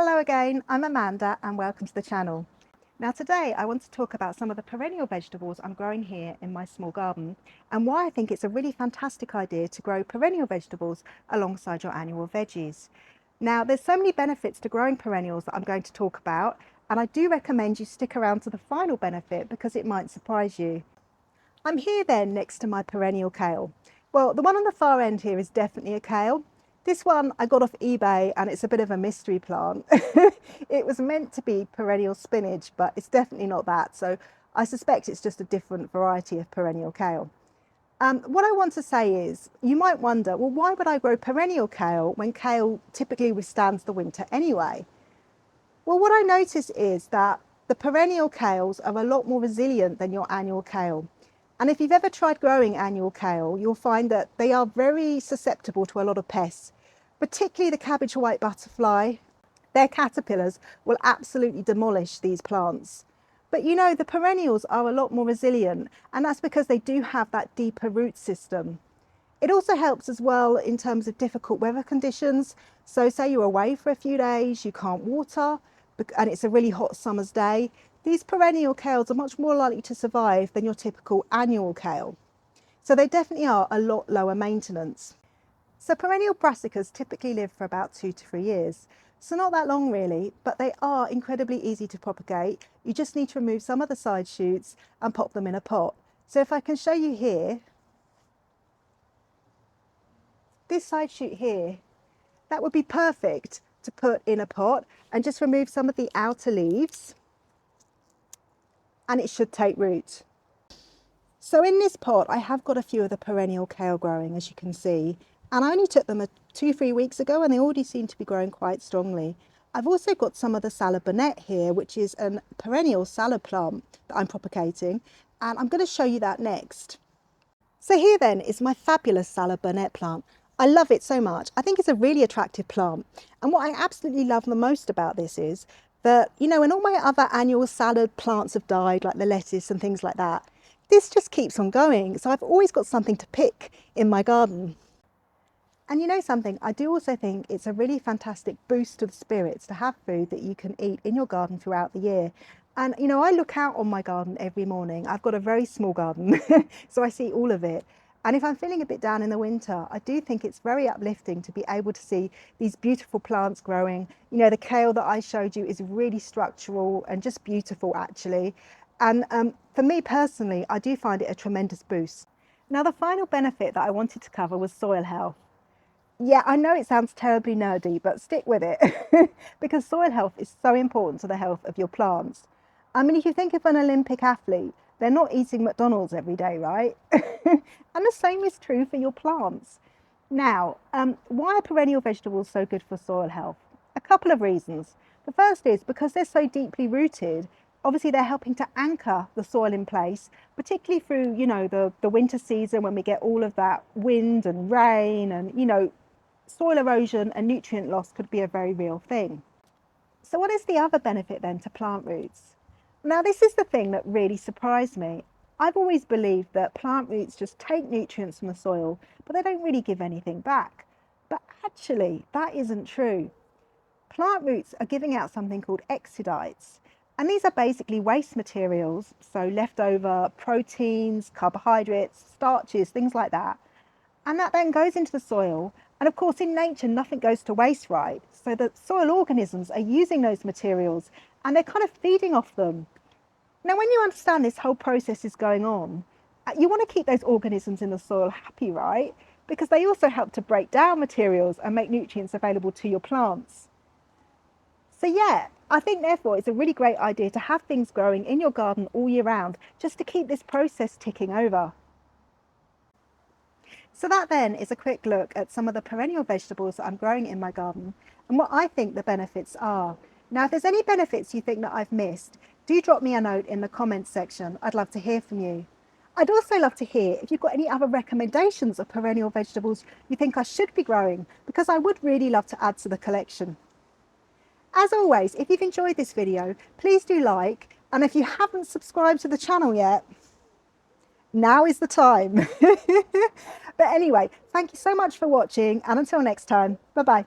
Hello again, I'm Amanda and welcome to the channel. Now today I want to talk about some of the perennial vegetables I'm growing here in my small garden and why I think it's a really fantastic idea to grow perennial vegetables alongside your annual veggies. Now there's so many benefits to growing perennials that I'm going to talk about, and I do recommend you stick around to the final benefit because it might surprise you. I'm here then next to my perennial kale. Well, the one on the far end here is definitely a kale. This one I got off eBay and it's a bit of a mystery plant. It was meant to be perennial spinach, but it's definitely not that. So I suspect it's just a different variety of perennial kale. What I want to say is, you might wonder, well, why would I grow perennial kale when kale typically withstands the winter anyway? Well, what I notice is that the perennial kales are a lot more resilient than your annual kale. And if you've ever tried growing annual kale, you'll find that they are very susceptible to a lot of pests, particularly the cabbage white butterfly. Their caterpillars will absolutely demolish these plants. But you know, the perennials are a lot more resilient, and that's because they do have that deeper root system. It also helps as well in terms of difficult weather conditions. So say you're away for a few days, you can't water, and it's a really hot summer's day. These perennial kales are much more likely to survive than your typical annual kale. So they definitely are a lot lower maintenance. So perennial brassicas typically live for about 2 to 3 years. So not that long really, but they are incredibly easy to propagate. You just need to remove some of the side shoots and pop them in a pot. So if I can show you here, this side shoot here, that would be perfect to put in a pot and just remove some of the outer leaves, and it should take root. So in this pot I have got a few of the perennial kale growing, as you can see, and I only took them 2-3 weeks ago and they already seem to be growing quite strongly. I've also got some of the salad burnet here, which is a perennial salad plant that I'm propagating, and I'm going to show you that next. So here then is my fabulous salad burnet plant. I love it so much. I think it's a really attractive plant, and what I absolutely love the most about this is that, you know, when all my other annual salad plants have died, like the lettuce and things like that, this just keeps on going. So I've always got something to pick in my garden. And you know something, I do also think it's a really fantastic boost to the spirits to have food that you can eat in your garden throughout the year. And you know, I look out on my garden every morning. I've got a very small garden, so I see all of it. And if I'm feeling a bit down in the winter, I do think it's very uplifting to be able to see these beautiful plants growing. You know, the kale that I showed you is really structural and just beautiful actually. And for me personally, I do find it a tremendous boost. Now, the final benefit that I wanted to cover was soil health. Yeah, I know it sounds terribly nerdy, but stick with it because soil health is so important to the health of your plants. I mean, if you think of an Olympic athlete, they're not eating McDonald's every day, right? And the same is true for your plants. Now, why are perennial vegetables so good for soil health? A couple of reasons. The first is because they're so deeply rooted. Obviously, they're helping to anchor the soil in place, particularly through, you know, the winter season when we get all of that wind and rain and, you know, soil erosion and nutrient loss could be a very real thing. So what is the other benefit then to plant roots? Now, this is the thing that really surprised me. I've always believed that plant roots just take nutrients from the soil, but they don't really give anything back. But actually, that isn't true. Plant roots are giving out something called exudates, and these are basically waste materials, so leftover proteins, carbohydrates, starches, things like that. And that then goes into the soil. And of course, in nature, nothing goes to waste, right? So the soil organisms are using those materials and they're kind of feeding off them. Now, when you understand this whole process is going on, you want to keep those organisms in the soil happy, right? Because they also help to break down materials and make nutrients available to your plants. So yeah, I think therefore it's a really great idea to have things growing in your garden all year round, just to keep this process ticking over. So that then is a quick look at some of the perennial vegetables that I'm growing in my garden and what I think the benefits are. Now, if there's any benefits you think that I've missed, do drop me a note in the comments section. I'd love to hear from you. I'd also love to hear if you've got any other recommendations of perennial vegetables you think I should be growing, because I would really love to add to the collection. As always, if you've enjoyed this video, please do like, and if you haven't subscribed to the channel yet, now is the time. But anyway, thank you so much for watching, and until next time, bye bye.